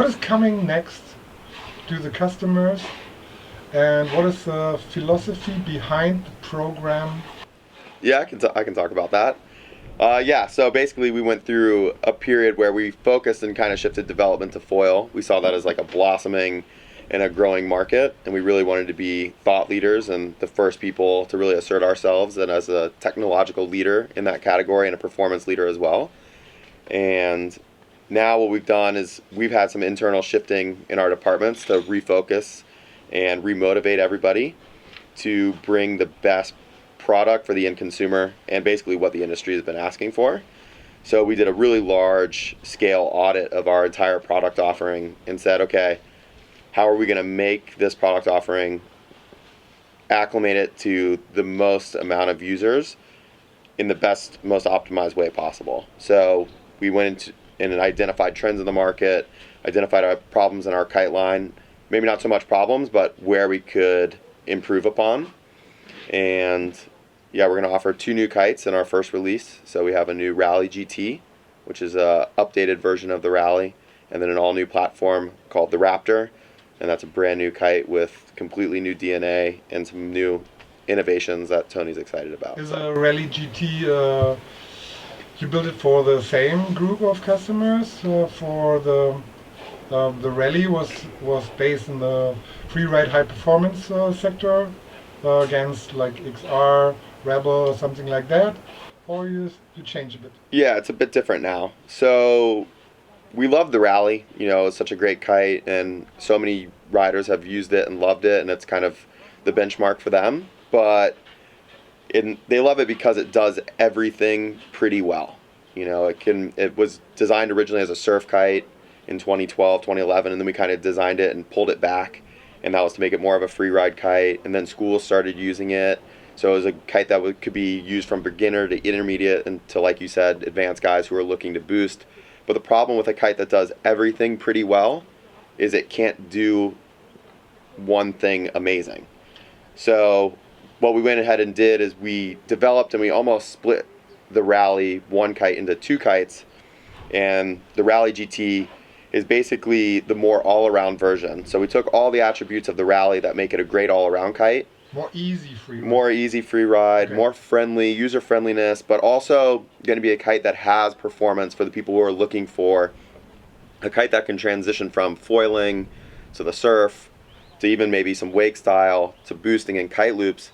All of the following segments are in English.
what is coming next to the customers, and what is the philosophy behind the program? Yeah, I can talk about that. Yeah, so basically we went through a period where we focused and kind of shifted development to foil. We saw that as like a blossoming and a growing market, and we really wanted to be thought leaders and the first people to really assert ourselves and as a technological leader in that category and a performance leader as well. And now what we've done is we've had some internal shifting in our departments to refocus and remotivate everybody to bring the best product for the end consumer and basically what the industry has been asking for. So we did a really large scale audit of our entire product offering and said, okay, how are we going to make this product offering acclimate it to the most amount of users in the best, most optimized way possible? So we went into and identified trends in the market, identified our problems in our kite line, maybe not so much problems, but where we could improve upon. And yeah, we're going to offer 2 new kites in our first release. So we have a new Rally GT, which is a updated version of the Rally, and then an all new platform called the Raptor, and that's a brand new kite with completely new DNA and some new innovations that Tony's excited about. Is a Rally GT, you built it for the same group of customers? For the Rally was based in the freeride high performance sector against like XR, Rebel, or something like that, or you change a bit? Yeah, it's a bit different now. So we love the Rally. You know, it's such a great kite, and so many riders have used it and loved it, and it's kind of the benchmark for them. But they love it because it does everything pretty well. You know, it was designed originally as a surf kite in 2012, 2011, and then we kind of designed it and pulled it back, and that was to make it more of a free ride kite. And then schools started using it. So it was a kite that could be used from beginner to intermediate and to, like you said, advanced guys who are looking to boost. But the problem with a kite that does everything pretty well is it can't do one thing amazing. So what we went ahead and did is we developed and we almost split the Rally one kite into 2 kites. And the Rally GT is basically the more all-around version. So we took all the attributes of the Rally that make it a great all-around kite. More easy free ride, okay. More friendly, user friendliness, but also going to be a kite that has performance for the people who are looking for a kite that can transition from foiling to the surf to even maybe some wake style to boosting and kite loops.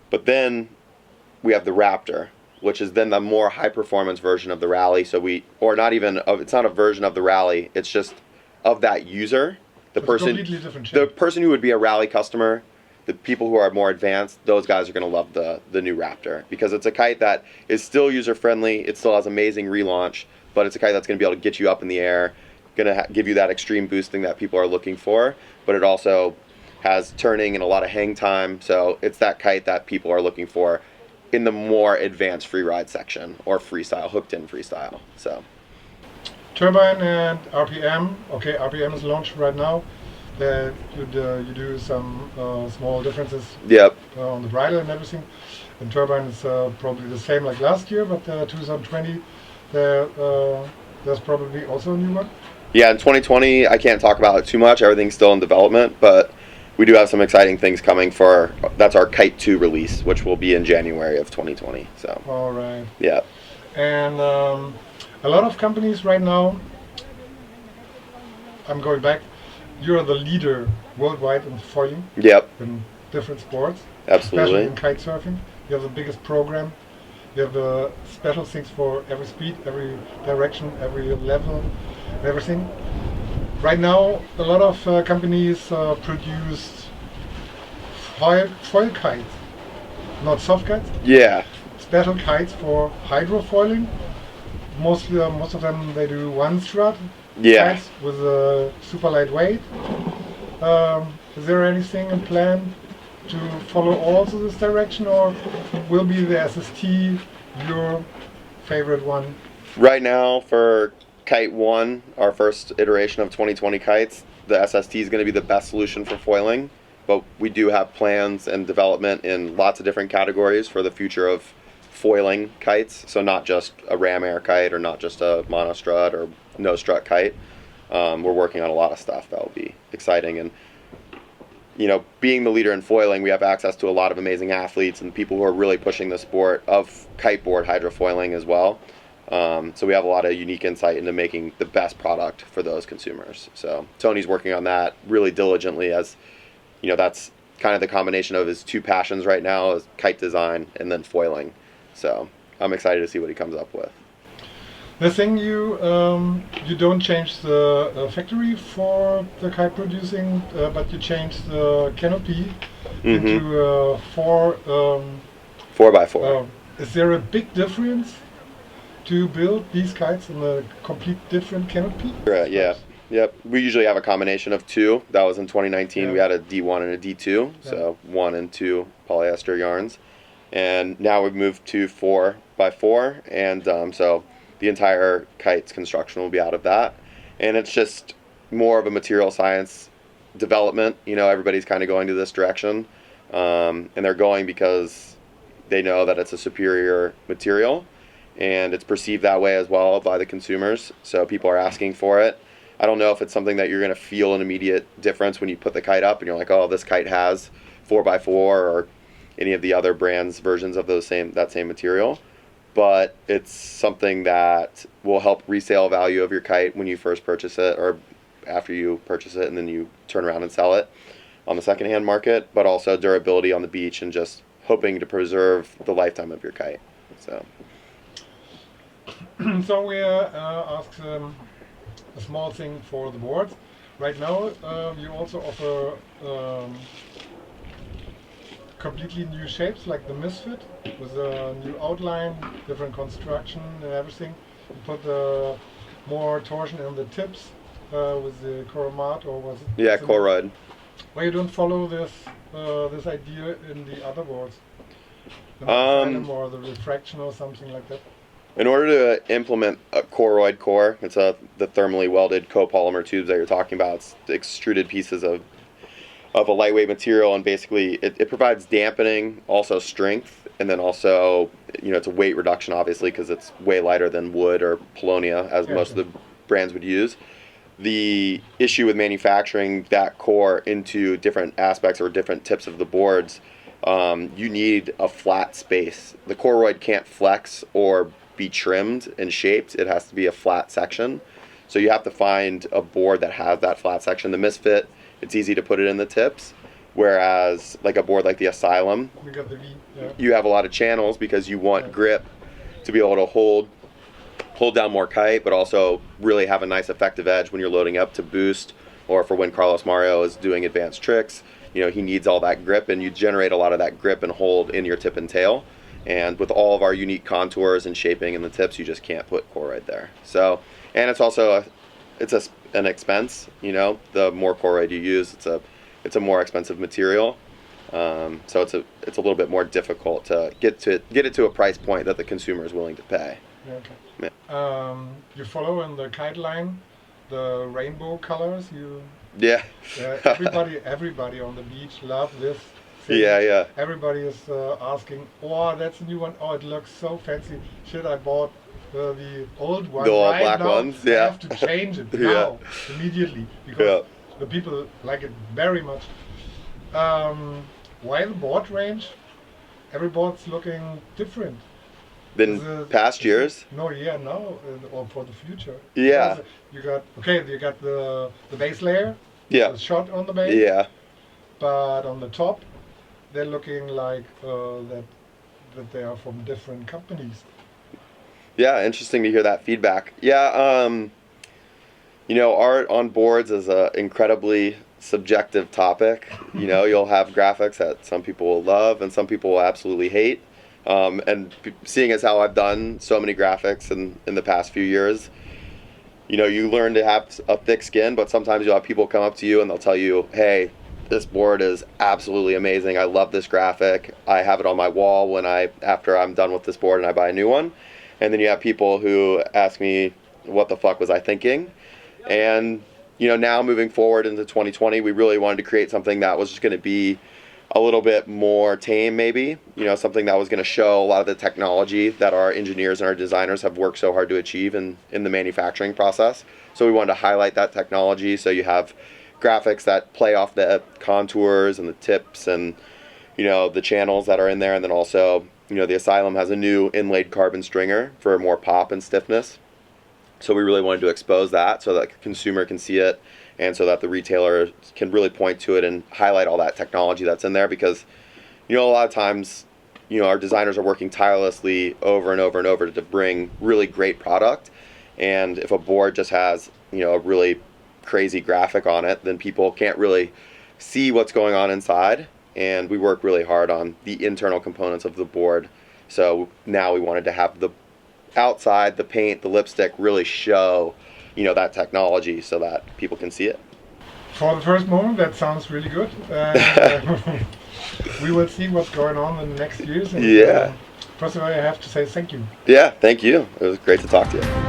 But then we have the Raptor, which is then the more high performance version of the Rally. It's not a version of the Rally, it's just of that user, the person who would be a Rally customer. The people who are more advanced, those guys are going to love the new Raptor because it's a kite that is still user-friendly, it still has amazing relaunch, but it's a kite that's going to be able to get you up in the air, going to give you that extreme boosting that people are looking for, but it also has turning and a lot of hang time, so it's that kite that people are looking for in the more advanced freeride section or freestyle, hooked-in freestyle. So turbine and RPM. Okay, RPM is launched right now. That you do some small differences on the bridle and everything. And turbine is probably the same like last year, but 2020 there's probably also a new one. Yeah, in 2020 I can't talk about it too much. Everything's still in development, but we do have some exciting things coming that's our Kite 2 release, which will be in January of 2020. So. All right. Yeah. And a lot of companies right now. I'm going back. You're the leader worldwide in foiling. Yep. In different sports. Absolutely. Especially in kite surfing. You have the biggest program. You have special things for every speed, every direction, every level, everything. Right now, a lot of companies produce foil kites, not soft kites. Yeah. Special kites for hydrofoiling. Most of them they do one strut. Yeah. Kites with a super lightweight. Is there anything in plan to follow also this direction, or will be the SST your favorite one? Right now for Kite 1, our first iteration of 2020 kites, the SST is going to be the best solution for foiling, but we do have plans and development in lots of different categories for the future of foiling kites, so not just a ram air kite or not just a monostrut or no strut kite. we're working on a lot of stuff that will be exciting. And being the leader in foiling, we have access to a lot of amazing athletes and people who are really pushing the sport of kiteboard hydrofoiling as well. So we have a lot of unique insight into making the best product for those consumers. So Tony's working on that really diligently, as that's kind of the combination of his two passions right now, is kite design and then foiling. So I'm excited to see what he comes up with. The thing you don't change the factory for the kite producing, but you change the canopy into 4x4. Is there a big difference to build these kites in a complete different canopy? Right. Yeah. Yep. We usually have a combination of two. That was in 2019. We had a D1 and a D2, so 1 and 2 polyester yarns, and now we've moved to 4x4, and so the entire kite's construction will be out of that. And it's just more of a material science development. Everybody's kind of going to this direction, and they're going because they know that it's a superior material, and it's perceived that way as well by the consumers. So people are asking for it. I don't know if it's something that you're going to feel an immediate difference when you put the kite up and you're like, oh, this kite has 4x4 or any of the other brands' versions of that same material. But it's something that will help resale value of your kite when you first purchase it, or after you purchase it and then you turn around and sell it on the secondhand market, but also durability on the beach and just hoping to preserve the lifetime of your kite. So we asked a small thing for the boards. Right now you also offer completely new shapes, like the Misfit, with a new outline, different construction and everything. You put more torsion in the tips with the chromat, or was it? Yeah, Colruyt. Why you don't follow this idea in the other boards? The Asylum or the refraction or something like that? In order to implement a Colruyt core, it's the thermally welded copolymer tubes that you're talking about. It's the extruded pieces of a lightweight material, and basically it provides dampening, also strength, and then also it's a weight reduction, obviously, because it's way lighter than wood or Polonia, as most of the brands would use. The issue with manufacturing that core into different aspects or different tips of the boards, you need a flat space. The Colruyt can't flex or be trimmed and shaped. It has to be a flat section. So you have to find a board that has that flat section. The Misfit, it's easy to put it in the tips, whereas like a board like the Asylum, we got the V, you have a lot of channels because you want grip to be able to hold down more kite, but also really have a nice effective edge when you're loading up to boost, or for when Carlos Mario is doing advanced tricks. He needs all that grip, and you generate a lot of that grip and hold in your tip and tail. And with all of our unique contours and shaping in the tips, you just can't put Colruyt there. So, and it's also an expense. The more Colruyt you use, it's a more expensive material. So it's a little bit more difficult to get it to a price point that the consumer is willing to pay. Yeah, okay. Yeah. You follow in the kite line the rainbow colors. Everybody on the beach love this thing. Yeah. Everybody is asking, oh, that's a new one. Oh, it looks so fancy. Shit, I bought the old one. The all right black now. ones. I have to change it now, immediately, because the people like it very much. Why the board range? Every board's looking different. Than past years? No, now or for the future. Yeah. You got the base layer. Yeah. The shot on the base. Yeah. But on the top, they're looking like that they are from different companies. Yeah, interesting to hear that feedback. Yeah, art on boards is an incredibly subjective topic. You'll have graphics that some people will love and some people will absolutely hate. And seeing as how I've done so many graphics in the past few years, you learn to have a thick skin, but sometimes you'll have people come up to you and they'll tell you, hey, this board is absolutely amazing. I love this graphic. I have it on my wall after I'm done with this board and I buy a new one. And then you have people who ask me, what the fuck was I thinking? And now moving forward into 2020, we really wanted to create something that was just going to be a little bit more tame, maybe, something that was going to show a lot of the technology that our engineers and our designers have worked so hard to achieve in the manufacturing process. So we wanted to highlight that technology. So you have graphics that play off the contours and the tips and, the channels that are in there. And then also, the Asylum has a new inlaid carbon stringer for more pop and stiffness. So we really wanted to expose that so that the consumer can see it, and so that the retailer can really point to it and highlight all that technology that's in there, because a lot of times our designers are working tirelessly over and over and over to bring really great product, and if a board just has a really crazy graphic on it, then people can't really see what's going on inside. And we work really hard on the internal components of the board, so now we wanted to have the outside, the paint, the lipstick really show that technology so that people can see it. For the first moment, that sounds really good. We will see what's going on in the next years. And, yeah. First of all, I have to say thank you. Yeah, thank you. It was great to talk to you.